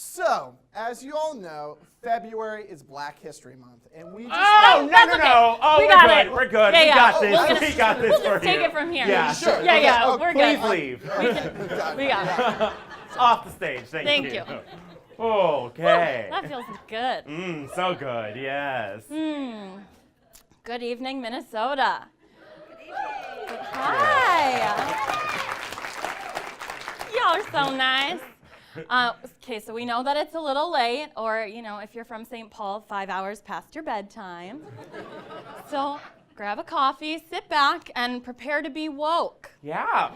So, as you all know, February is Black History Month, and we just... Oh, no. Oh, we're good. Yeah, we yeah. got this. We'll we got this We'll for just take you. it from here. Yeah, Sure. Yeah, Okay. we're Please good. leave. We got it. Off the stage. Thank you. Okay. That feels good. So good. Yes. Good evening, Minnesota. Hi. Y'all are so nice. Okay, so we know that it's a little late, or, if you're from St. Paul, 5 hours past your bedtime. So grab a coffee, sit back, and prepare to be woke. Yeah.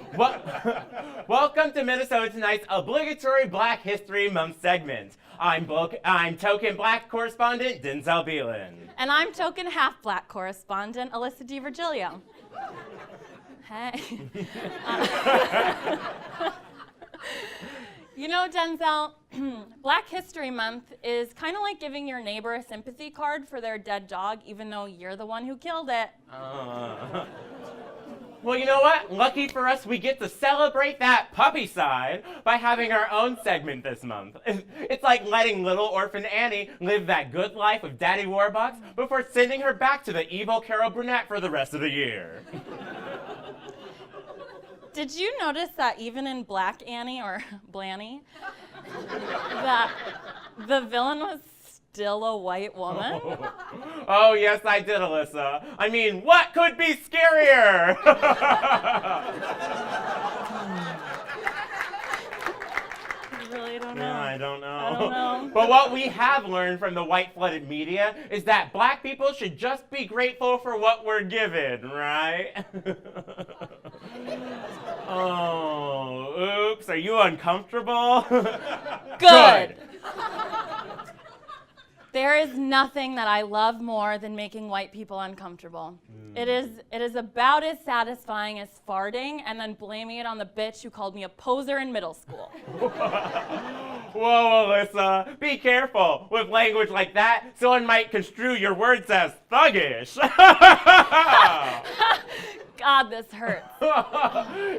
Welcome to Minnesota Tonight's obligatory Black History Month segment. I'm token Black correspondent Denzel Belin. And I'm token half-Black correspondent Alyssa DiVirgilio. Hey. Denzel, Black History Month is kind of like giving your neighbor a sympathy card for their dead dog, even though you're the one who killed it. Well, you know what? Lucky for us, we get to celebrate that puppy side by having our own segment this month. It's like letting little orphan Annie live that good life with Daddy Warbucks before sending her back to the evil Carol Burnett for the rest of the year. Did you notice that even in Black Annie, or Blanny, that the villain was still a white woman? Oh, yes, I did, Alyssa. I mean, what could be scarier? I really don't know. Yeah, I don't know. I don't know. But what we have learned from the white-flooded media is that Black people should just be grateful for what we're given, right? Oh, oops, are you uncomfortable? Good. There is nothing that I love more than making white people uncomfortable. It is about as satisfying as farting and then blaming it on the bitch who called me a poser in middle school. Whoa, Alyssa, be careful. With language like that, someone might construe your words as thuggish. God, this hurts.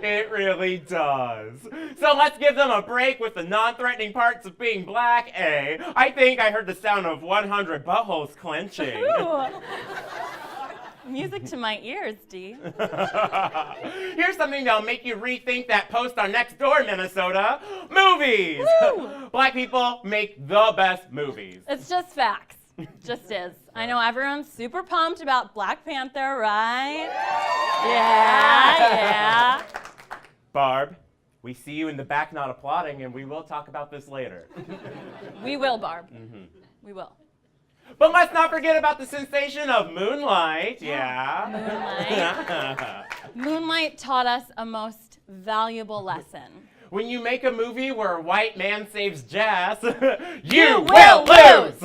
It really does. So let's give them a break with the non-threatening parts of being Black, eh? I think I heard the sound of 100 buttholes clenching. Ooh. Music to my ears, D. Here's something that'll make you rethink that post on Nextdoor, Minnesota. Movies! Woo! Black people make the best movies. It's just facts. Just is. I know everyone's super pumped about Black Panther, right? Yeah. Barb, we see you in the back not applauding, and we will talk about this later. We will, Barb. We will. But let's not forget about the sensation of Moonlight. Yeah. Moonlight taught us a most valuable lesson. When you make a movie where a white man saves jazz, you will lose!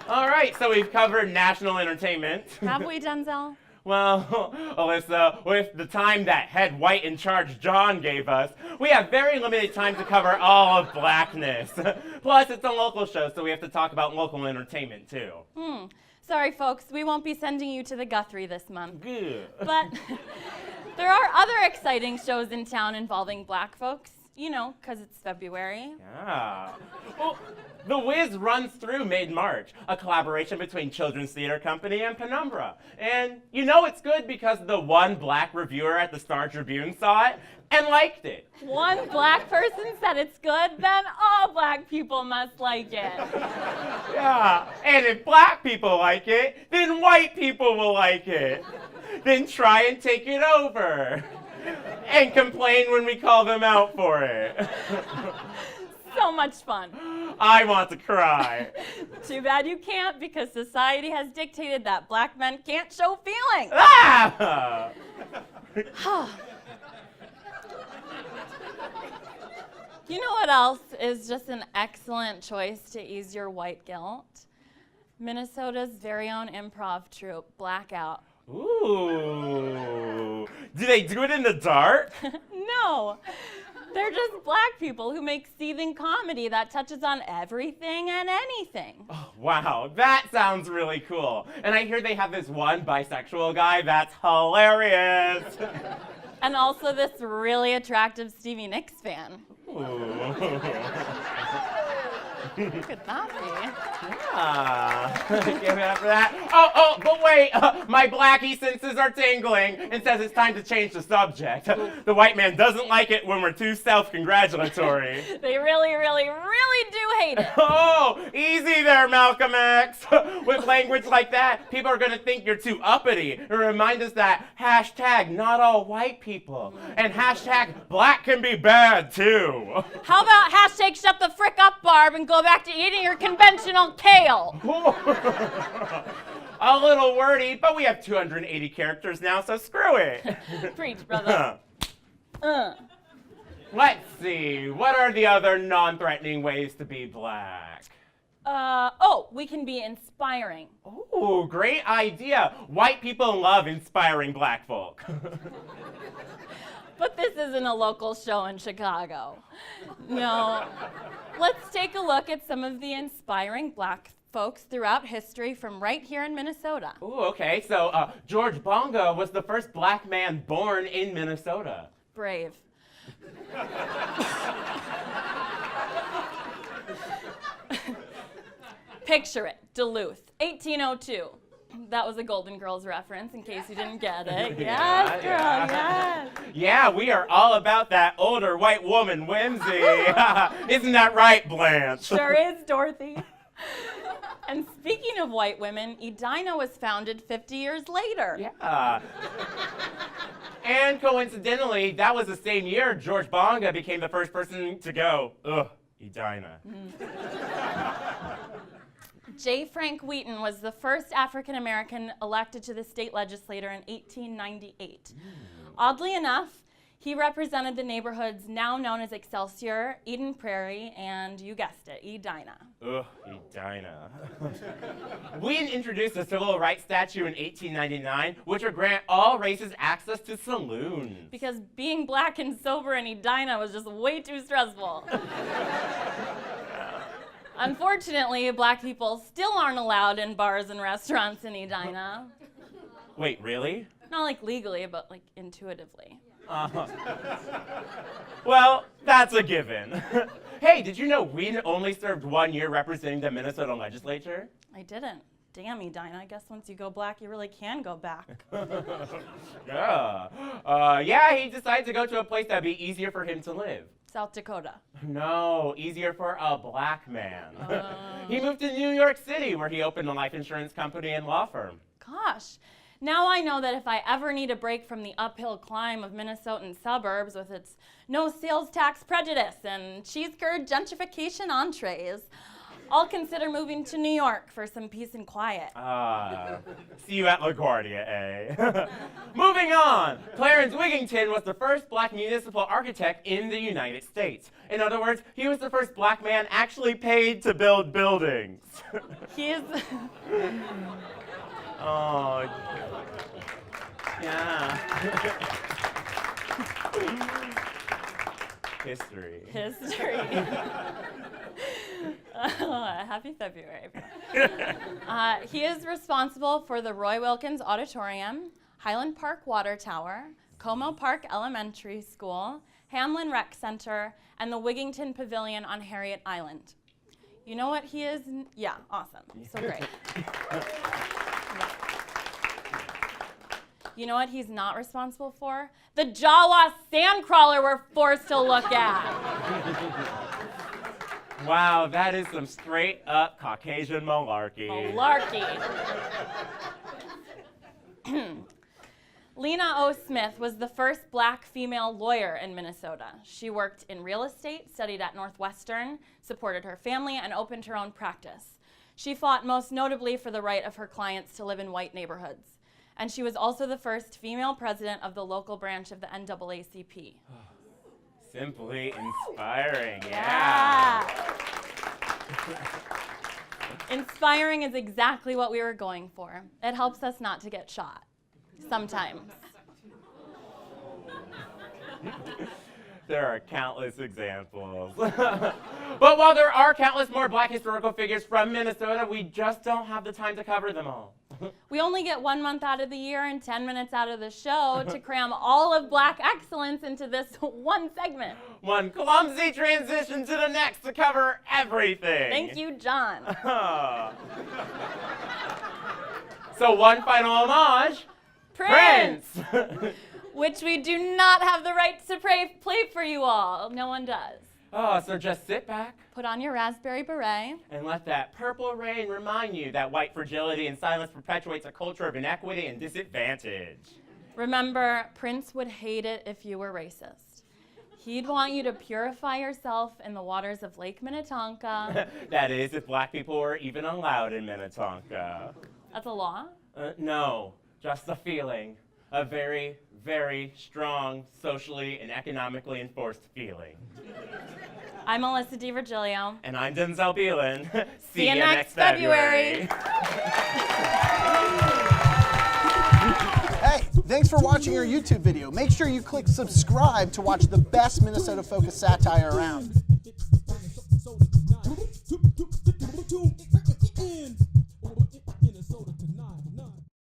All right, so we've covered national entertainment. Have we, Denzel? Well, Alyssa, with the time that head white in charge John gave us, we have very limited time to cover all of Blackness. Plus, it's a local show, so we have to talk about local entertainment, too. Sorry, folks, we won't be sending you to the Guthrie this month. Good. But there are other exciting shows in town involving Black folks, because it's February. Yeah. Well, The Wiz runs through mid-March, a collaboration between Children's Theater Company and Penumbra. And it's good because the one Black reviewer at the Star Tribune saw it and liked it. One Black person said it's good, then all Black people must like it. Yeah, and if Black people like it, then white people will like it. Then try and take it over. And complain when we call them out for it. So much fun. I want to cry. Too bad you can't, because society has dictated that Black men can't show feelings. Ah! You know what else is just an excellent choice to ease your white guilt? Minnesota's very own improv troupe, Blackout. Ooh. Do they do it in the dark? No. They're just Black people who make seething comedy that touches on everything and anything. Oh, wow, that sounds really cool. And I hear they have this one bisexual guy that's hilarious. And also this really attractive Stevie Nicks fan. Ooh. Who could that be? Give it up for that. Oh, but wait, my blackie senses are tingling and says it's time to change the subject. The white man doesn't like it when we're too self-congratulatory. They really, really, really do hate it. Oh, easy there, Malcolm X. With language like that, people are going to think you're too uppity and remind us that hashtag not all white people and hashtag black can be bad too. How about hashtag shut the frick up, Barb, and go back to eating your conventional kale? A little wordy, but we have 280 characters now, so screw it. Preach, brother. Let's see, what are the other non-threatening ways to be black? We can be inspiring. Oh, great idea. White people love inspiring black folk. But this isn't a local show in Chicago. No. Let's take a look at some of the inspiring black folks throughout history from right here in Minnesota. Ooh, okay, so George Bongo was the first black man born in Minnesota. Brave. Picture it, Duluth, 1802. That was a Golden Girls reference, in case you didn't get it. Yes, girl, yes. Yeah, we are all about that older white woman whimsy. Isn't that right, Blanche? Sure is, Dorothy. And speaking of white women, Edina was founded 50 years later. Yeah. And coincidentally, that was the same year George Bonga became the first person to go, ugh, Edina. J. Frank Wheaton was the first African American elected to the state legislature in 1898. Oddly enough, he represented the neighborhoods now known as Excelsior, Eden Prairie, and you guessed it, Edina. Ugh, Edina. Wheaton introduced the civil rights statute in 1899, which would grant all races access to saloons. Because being black and sober in Edina was just way too stressful. Unfortunately, black people still aren't allowed in bars and restaurants in Edina. Wait, really? Not like legally, but like intuitively. Well, that's a given. Hey, did you know Wheaton only served 1 year representing the Minnesota legislature? I didn't. Damn, Edina, I guess once you go black, you really can go back. Yeah, he decided to go to a place that'd be easier for him to live. South Dakota. No, easier for a black man. He moved to New York City, where he opened a life insurance company and law firm. Gosh, now I know that if I ever need a break from the uphill climb of Minnesotan suburbs with its no sales tax prejudice and cheese curd gentrification entrees, I'll consider moving to New York for some peace and quiet. See you at LaGuardia, eh? Moving on, Clarence Wigington was the first black municipal architect in the United States. In other words, he was the first black man actually paid to build buildings. He is... Oh, yeah. History. Happy February. He is responsible for the Roy Wilkins Auditorium, Highland Park Water Tower, Como Park Elementary School, Hamlin Rec Center, and the Wigington Pavilion on Harriet Island. You know what he is? Yeah, awesome. So great. Yeah. You know what he's not responsible for? The Jawa sandcrawler we're forced to look at. Wow, that is some straight up Caucasian malarkey. Lena O. Smith was the first black female lawyer in Minnesota. She worked in real estate, studied at Northwestern, supported her family, and opened her own practice. She fought most notably for the right of her clients to live in white neighborhoods. And she was also the first female president of the local branch of the NAACP. Simply inspiring, yeah. Inspiring is exactly what we were going for. It helps us not to get shot. Sometimes. There are countless examples. But while there are countless more black historical figures from Minnesota, we just don't have the time to cover them all. We only get 1 month out of the year and 10 minutes out of the show to cram all of Black excellence into this one segment. One clumsy transition to the next to cover everything. Thank you, John. So one final homage. Prince! Which we do not have the right to play for you all. No one does. Oh, so just sit back. Put on your raspberry beret. And let that purple rain remind you that white fragility and silence perpetuates a culture of inequity and disadvantage. Remember, Prince would hate it if you were racist. He'd want you to purify yourself in the waters of Lake Minnetonka. That is, if black people were even allowed in Minnetonka. That's a law? No, just a feeling. A very, very strong, socially and economically enforced feeling. I'm Alyssa DiVirgilio. And I'm Denzel Belin. See you next February. Hey, thanks for watching our YouTube video. Make sure you click subscribe to watch the best Minnesota-focused satire around.